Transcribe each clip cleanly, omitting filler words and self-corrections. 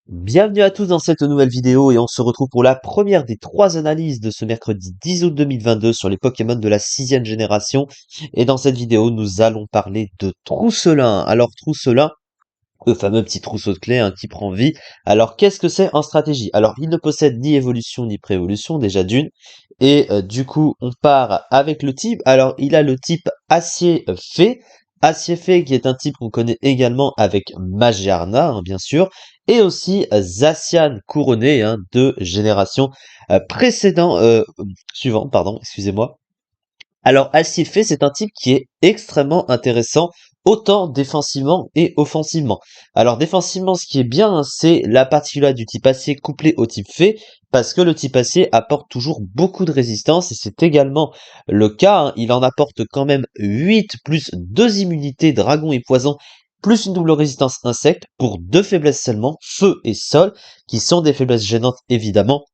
Bienvenue à tous dans cette nouvelle vidéo et on se retrouve pour la première des trois analyses de ce mercredi 10 août 2022 sur les Pokémon de la 6e génération. Et dans cette vidéo, nous allons parler de Trousselin. Alors Trousselin, le fameux petit trousseau de clés qui prend vie. Alors qu'est-ce que c'est en stratégie? Alors il ne possède ni évolution ni pré-évolution déjà d'une. Et du coup on part avec le type. Alors il a le type acier fée. Acier fée qui est un type qu'on connaît également avec Magiarna bien sûr. Et aussi Zacian couronné de génération suivante, pardon, excusez-moi. Alors, Acier Fée, c'est un type qui est extrêmement intéressant, autant défensivement et offensivement. Alors, défensivement, ce qui est bien, c'est la particularité du type acier couplé au type fée, parce que le type acier apporte toujours beaucoup de résistance, et c'est également le cas. Il en apporte quand même 8, plus 2 immunités dragon et poison, plus une double résistance insecte, pour 2 faiblesses seulement, feu et sol, qui sont des faiblesses gênantes évidemment,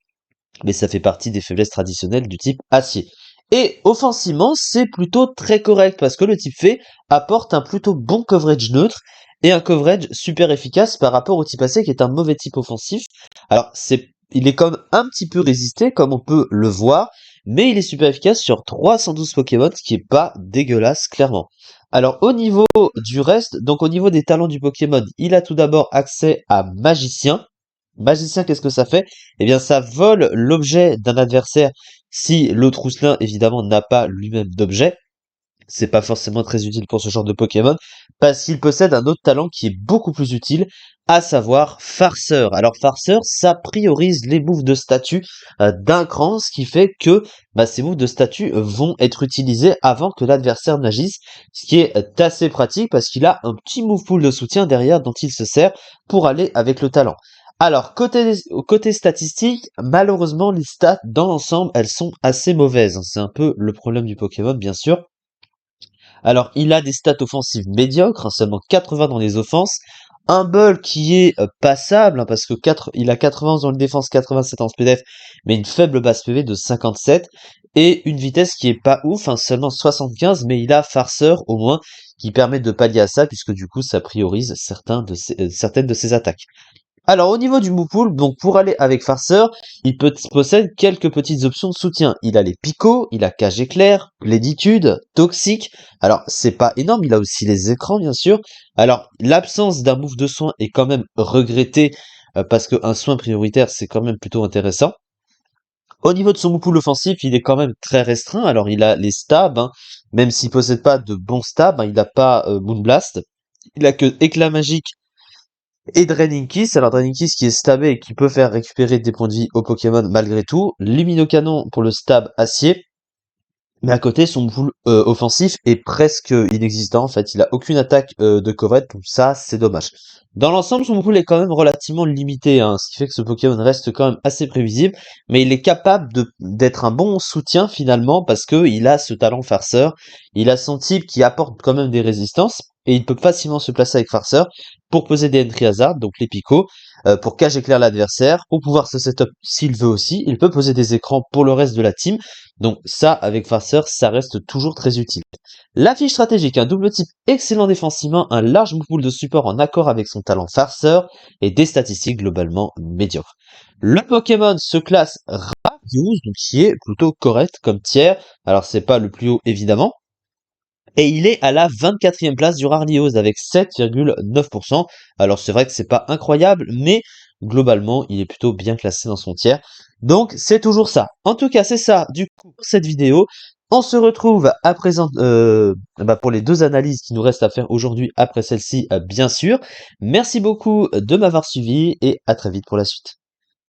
mais ça fait partie des faiblesses traditionnelles du type acier. Et offensivement, c'est plutôt très correct parce que le type fée apporte un plutôt bon coverage neutre et un coverage super efficace par rapport au type acier qui est un mauvais type offensif. Alors, il est comme un petit peu résisté comme on peut le voir, mais il est super efficace sur 312 Pokémon, ce qui est pas dégueulasse clairement. Alors au niveau du reste, donc au niveau des talents du Pokémon, il a tout d'abord accès à Magicien. Magicien, qu'est-ce que ça fait? Eh bien, ça vole l'objet d'un adversaire si l'autre rousselin, évidemment, n'a pas lui-même d'objet. C'est pas forcément très utile pour ce genre de Pokémon, parce qu'il possède un autre talent qui est beaucoup plus utile, à savoir Farceur. Alors, Farceur, ça priorise les moves de statut d'un cran, ce qui fait que ces moves de statut vont être utilisés avant que l'adversaire n'agisse, ce qui est assez pratique parce qu'il a un petit move pool de soutien derrière dont il se sert pour aller avec le talent. Alors, côté statistique, malheureusement, les stats dans l'ensemble, elles sont assez mauvaises. C'est un peu le problème du Pokémon, bien sûr. Alors, il a des stats offensives médiocres, seulement 80 dans les offenses, un bol qui est passable, parce que il a 80 dans les défenses, 87 en SPDF, mais une faible base PV de 57, et une vitesse qui est pas ouf, seulement 75, mais il a farceur au moins, qui permet de pallier à ça, puisque du coup, ça priorise certaines de ses attaques. Alors au niveau du Moupoul, donc pour aller avec Farceur, possède quelques petites options de soutien. Il a les picots, il a cage éclair, pléditude, toxique. Alors c'est pas énorme, il a aussi les écrans bien sûr. Alors l'absence d'un move de soin est quand même regrettée parce qu'un soin prioritaire c'est quand même plutôt intéressant. Au niveau de son Moupoul offensif, il est quand même très restreint. Alors il a les stabs, même s'il possède pas de bons stabs, il n'a pas Moonblast. Il a que éclat magique et Draining Kiss. Alors Draining Kiss qui est stabé et qui peut faire récupérer des points de vie au Pokémon malgré tout. Luminocanon pour le stab acier. Mais à côté, son pool offensif est presque inexistant. En fait, il a aucune attaque de coverage, donc ça, c'est dommage. Dans l'ensemble, son pool est quand même relativement limité, ce qui fait que ce Pokémon reste quand même assez prévisible, mais il est capable d'être un bon soutien finalement parce que il a ce talent farceur, il a son type qui apporte quand même des résistances, et il peut facilement se placer avec farceur pour poser des entry hazard, donc les picots, pour cage éclair l'adversaire, pour pouvoir se setup s'il veut aussi, il peut poser des écrans pour le reste de la team, donc ça, avec Farceur, ça reste toujours très utile. La fiche stratégique, un double type excellent défensivement, un large pool de support en accord avec son talent Farceur, et des statistiques globalement médiocres. Le Pokémon se classe Radius, donc qui est plutôt correct comme tiers, alors c'est pas le plus haut évidemment, et il est à la 24e place du Rarlios avec 7,9%. Alors c'est vrai que c'est pas incroyable, mais globalement, il est plutôt bien classé dans son tiers. Donc c'est toujours ça. En tout cas, c'est ça du coup pour cette vidéo. On se retrouve à présent pour les deux analyses qui nous restent à faire aujourd'hui après celle-ci, bien sûr. Merci beaucoup de m'avoir suivi et à très vite pour la suite.